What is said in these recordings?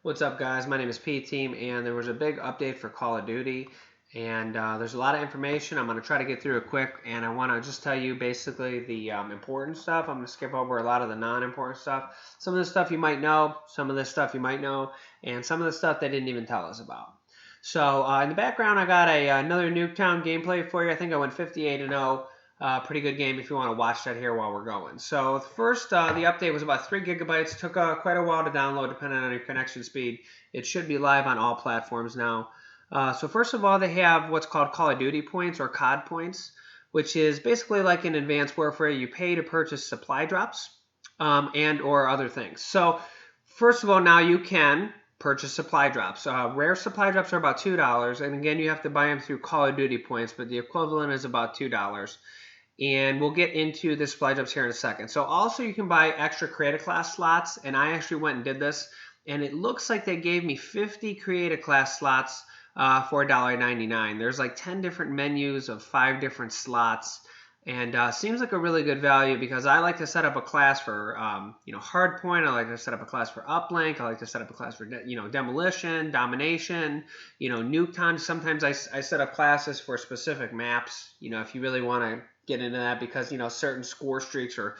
What's up, guys? My name is P-Team, and there was a big update for Call of Duty, and there's a lot of information. I'm going to try to get through it quick, and I want to just tell you basically the important stuff. I'm going to skip over a lot of the non-important stuff. Some of the stuff you might know, some of the stuff you might know, and some of the stuff they didn't even tell us about. So in the background, I got another Nuketown gameplay for you. I think I went 58-0. Pretty good game if you want to watch that here while we're going. So first, the update was about 3 gigabytes. Took quite a while to download depending on your connection speed. It should be live on all platforms now. So first of all, they have what's called Call of Duty points or COD points, which is basically like in Advanced Warfare. You pay to purchase supply drops and or other things. So first of all, now you can purchase supply drops. Rare supply drops are about $2, and again, you have to buy them through Call of Duty points, but the equivalent is about $2. And we'll get into the supply drops here in a second. So also you can buy extra creative class slots, and I actually went and did this, and it looks like they gave me 50 creative class slots for $1.99. There's like 10 different menus of 5 different slots, and seems like a really good value because I like to set up a class for hardpoint. I like to set up a class for uplink. I like to set up a class for demolition, domination, Nuketown. Sometimes I set up classes for specific maps. If you really want to get into that because certain score streaks or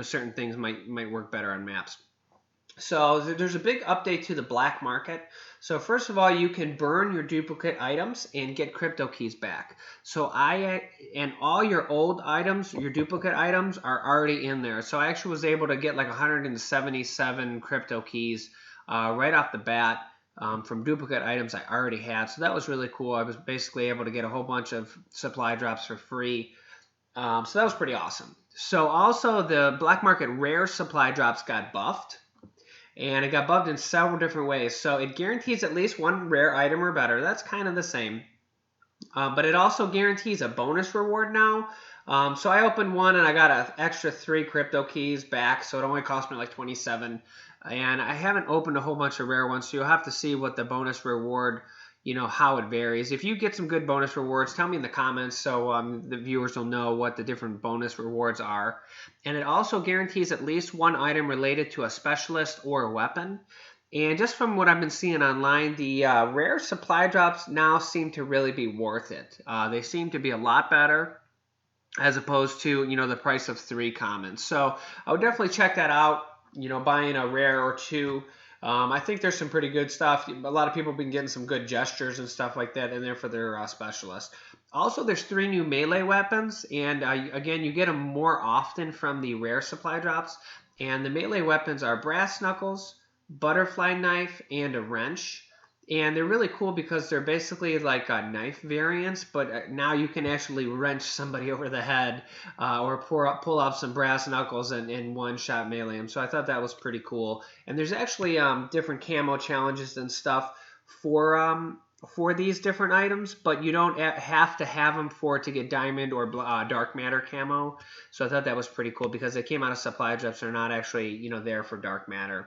certain things might work better on maps. So there's a big update to the black market. So first of all, you can burn your duplicate items and get crypto keys back. So all your old items, your duplicate items are already in there. So I actually was able to get like 177 crypto keys right off the bat from duplicate items I already had. So that was really cool. I was basically able to get a whole bunch of supply drops for free. So that was pretty awesome. So also the black market rare supply drops got buffed. And it got buffed in several different ways. So it guarantees at least one rare item or better. That's kind of the same. But it also guarantees a bonus reward now. So I opened one and I got an extra 3 crypto keys back. So it only cost me like 27. And I haven't opened a whole bunch of rare ones. So you'll have to see what the bonus reward, how it varies. If you get some good bonus rewards, tell me in the comments so the viewers will know what the different bonus rewards are. And it also guarantees at least one item related to a specialist or a weapon. And just from what I've been seeing online, the rare supply drops now seem to really be worth it. They seem to be a lot better as opposed to, the price of 3 commons. So I would definitely check that out, buying a rare or 2. I think there's some pretty good stuff. A lot of people have been getting some good gestures and stuff like that in there for their specialists. Also, there's 3 new melee weapons, and again, you get them more often from the rare supply drops. And the melee weapons are brass knuckles, butterfly knife, and a wrench. And they're really cool because they're basically like knife variants, but now you can actually wrench somebody over the head or pull off some brass knuckles and one-shot melee them. So I thought that was pretty cool. And there's actually different camo challenges and stuff for these different items, but you don't have to have them to get diamond or dark matter camo. So I thought that was pretty cool because they came out of supply drops. They're not actually there for dark matter.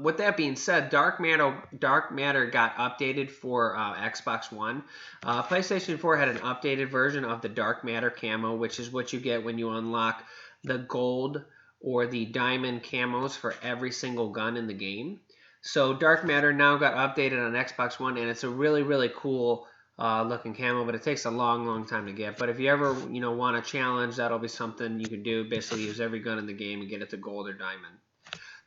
With that being said, Dark Matter got updated for Xbox One. PlayStation 4 had an updated version of the Dark Matter camo, which is what you get when you unlock the gold or the diamond camos for every single gun in the game. So Dark Matter now got updated on Xbox One, and it's a really, really cool looking camo, but it takes a long, long time to get. But if you ever want a challenge, that'll be something you can do. Basically use every gun in the game and get it to gold or diamond.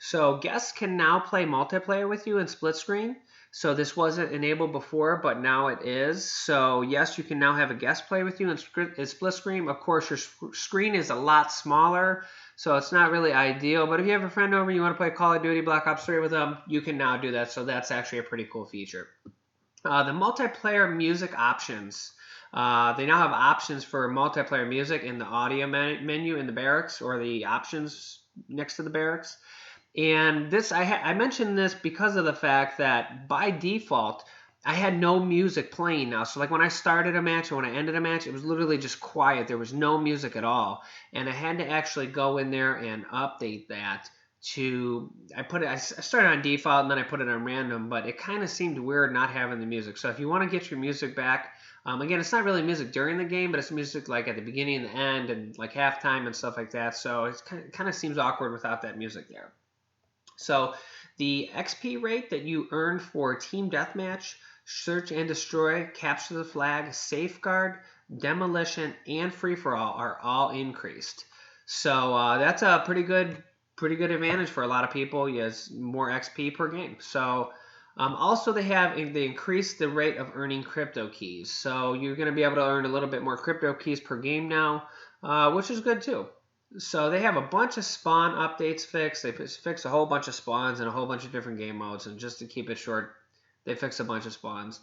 So guests can now play multiplayer with you in split screen. So this wasn't enabled before, but now it is. So yes, you can now have a guest play with you in split screen. Of course, your screen is a lot smaller, so it's not really ideal. But if you have a friend over and you want to play Call of Duty Black Ops 3 with them, you can now do that. So that's actually a pretty cool feature. The multiplayer music options. They now have options for multiplayer music in the audio menu in the barracks or the options next to the barracks. And this, I mentioned this because of the fact that by default, I had no music playing now. So like when I started a match or when I ended a match, it was literally just quiet. There was no music at all. And I had to actually go in there and update that I started on default and then I put it on random, but it kind of seemed weird not having the music. So if you want to get your music back, again, it's not really music during the game, but it's music like at the beginning and the end and like halftime and stuff like that. So it kind of seems awkward without that music there. So the XP rate that you earn for Team Deathmatch, Search and Destroy, Capture the Flag, Safeguard, Demolition, and Free-for-all are all increased. So that's a pretty good advantage for a lot of people. Yes, more XP per game. So also they increased the rate of earning crypto keys. So you're going to be able to earn a little bit more crypto keys per game now, which is good too. So they have a bunch of spawn updates fixed. They fixed a whole bunch of spawns and a whole bunch of different game modes. And just to keep it short, they fixed a bunch of spawns.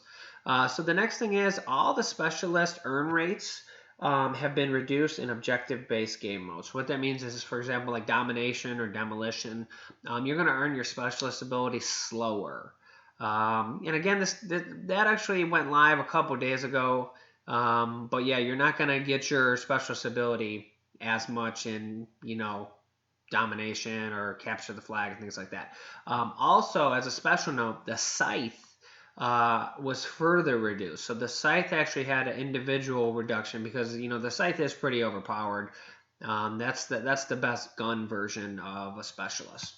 So the next thing is all the specialist earn rates have been reduced in objective-based game modes. What that means is, for example, like domination or demolition, you're going to earn your specialist ability slower. And again, that actually went live a couple days ago. But yeah, you're not going to get your specialist ability as much in, domination or capture the flag and things like that. Also, as a special note, the scythe was further reduced. So the scythe actually had an individual reduction because, the scythe is pretty overpowered. That's the best gun version of a specialist.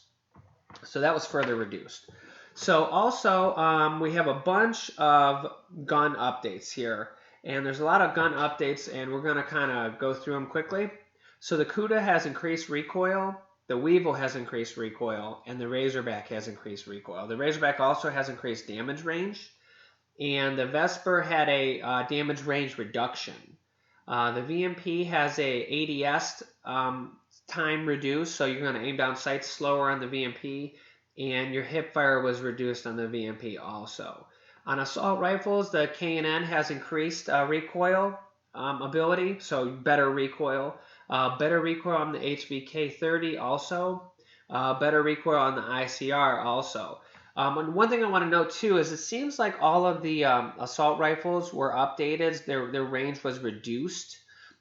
So that was further reduced. So also, we have a bunch of gun updates here. And there's a lot of gun updates, and we're going to kind of go through them quickly. So the Kuda has increased recoil, the Weevil has increased recoil, and the Razorback has increased recoil. The Razorback also has increased damage range, and the Vesper had a damage range reduction. The VMP has a ADS time reduced, so you're going to aim down sights slower on the VMP, and your hip fire was reduced on the VMP also. On assault rifles, the K&N has increased recoil ability, so better recoil. Better recoil on the HVK30 also. Better recoil on the ICR also. And one thing I want to note too is it seems like all of the assault rifles were updated. Their range was reduced.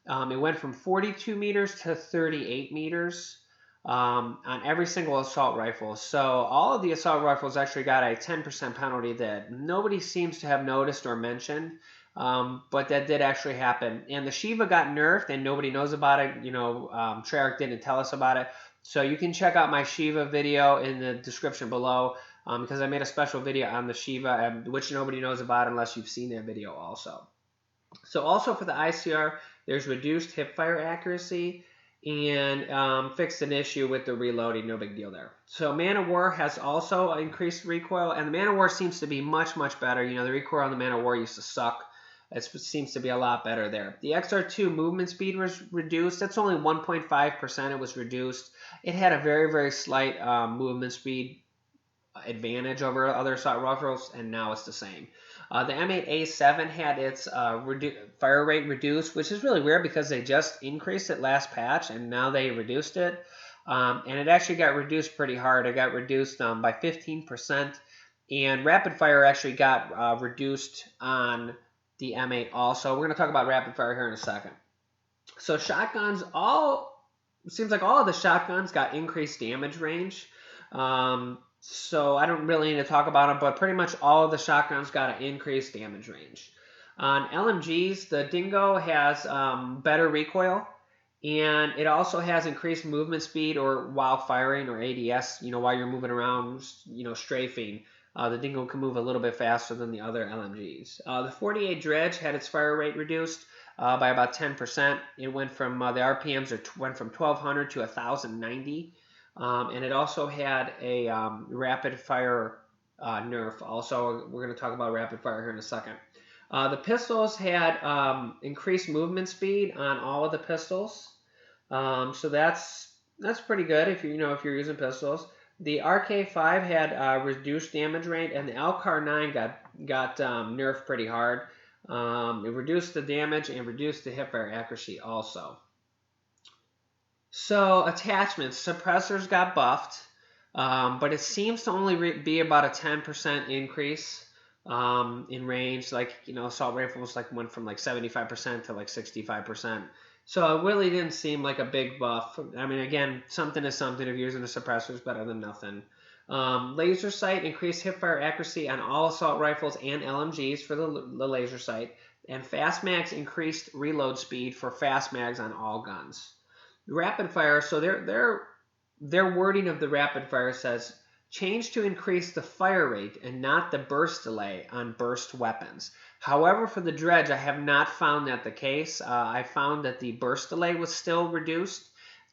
It went from 42 meters to 38 meters on every single assault rifle. So all of the assault rifles actually got a 10% penalty that nobody seems to have noticed or mentioned. But that did actually happen. And the Shiva got nerfed and nobody knows about it. Treyarch didn't tell us about it. So you can check out my Shiva video in the description below because I made a special video on the Shiva, which nobody knows about unless you've seen that video also. So also for the ICR, there's reduced hipfire accuracy and fixed an issue with the reloading. No big deal there. So Man of War has also increased recoil, and the Man of War seems to be much, much better. The recoil on the Man of War used to suck. It seems to be a lot better there. The XR2 movement speed was reduced. That's only 1.5% it was reduced. It had a very, very slight movement speed advantage over other assault rifles, and now it's the same. The M8A7 had its fire rate reduced, which is really weird because they just increased it last patch, and now they reduced it. And it actually got reduced pretty hard. It got reduced by 15%, and rapid fire actually got reduced on the M8 also. We're going to talk about rapid fire here in a second. So shotguns, seems like all of the shotguns got increased damage range. So I don't really need to talk about them, but pretty much all of the shotguns got an increased damage range. On LMGs, the Dingo has better recoil, and it also has increased movement speed or while firing or ADS, while you're moving around, strafing. The Dingo can move a little bit faster than the other LMGs. The 48 Dredge had its fire rate reduced by about 10%. It went from, the RPMs went from 1,200 to 1,090. And it also had a rapid fire nerf. Also, we're going to talk about rapid fire here in a second. The pistols had increased movement speed on all of the pistols. So that's pretty good if you're using pistols. The RK5 had reduced damage rate, and the Alcar 9 got nerfed pretty hard. It reduced the damage and reduced the hipfire accuracy also. So attachments, suppressors got buffed, but it seems to only be about a 10% increase in range. Assault rifles went from 75% to 65%. So it really didn't seem like a big buff. I mean, again, something is something. If you're using a suppressor, it's better than nothing. Laser sight increased hipfire accuracy on all assault rifles and LMGs for the laser sight, and fast mags increased reload speed for fast mags on all guns. Rapid fire, so their wording of the rapid fire says changed to increase the fire rate and not the burst delay on burst weapons. However, for the dredge, I have not found that the case. I found that the burst delay was still reduced.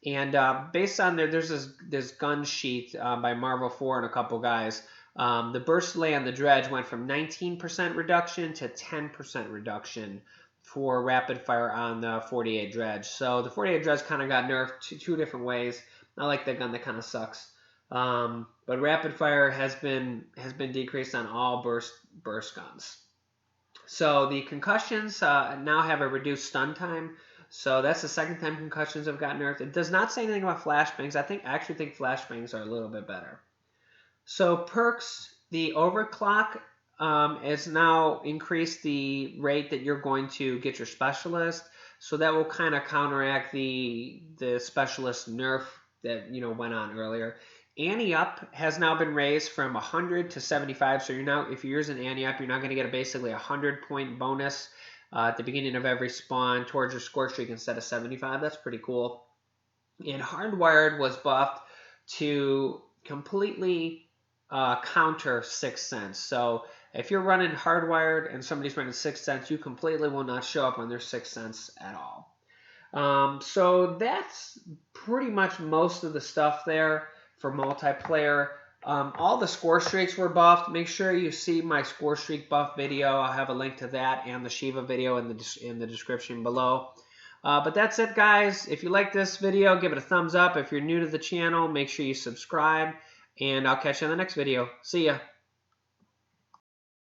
And based on there's this gun sheet by Marvel 4 and a couple guys. The burst delay on the dredge went from 19% reduction to 10% reduction for rapid fire on the 48 dredge. So the 48 dredge kind of got nerfed two different ways. I like that gun; that kind of sucks. But rapid fire has been decreased on all burst guns. So the concussions now have a reduced stun time. So that's the second time concussions have gotten nerfed. It does not say anything about flashbangs. I actually think flashbangs are a little bit better. So perks, the overclock has now increased the rate that you're going to get your specialist. So that will kind of counteract the specialist nerf that went on earlier. Ante-up has now been raised from 100 to 75. So if you're using ante-up, you're now going to get basically a 100-point bonus at the beginning of every spawn towards your score streak instead of 75. That's pretty cool. And hardwired was buffed to completely counter 6th Sense. So if you're running hardwired and somebody's running 6th Sense, you completely will not show up on their 6th Sense at all. So that's pretty much most of the stuff there for multiplayer. All the score streaks were buffed. Make sure you see my score streak buff video. I'll have a link to that and the Shiva video in the description below. But that's it, guys. If you like this video, give it a thumbs up. If you're new to the channel, make sure you subscribe. And I'll catch you in the next video. See ya.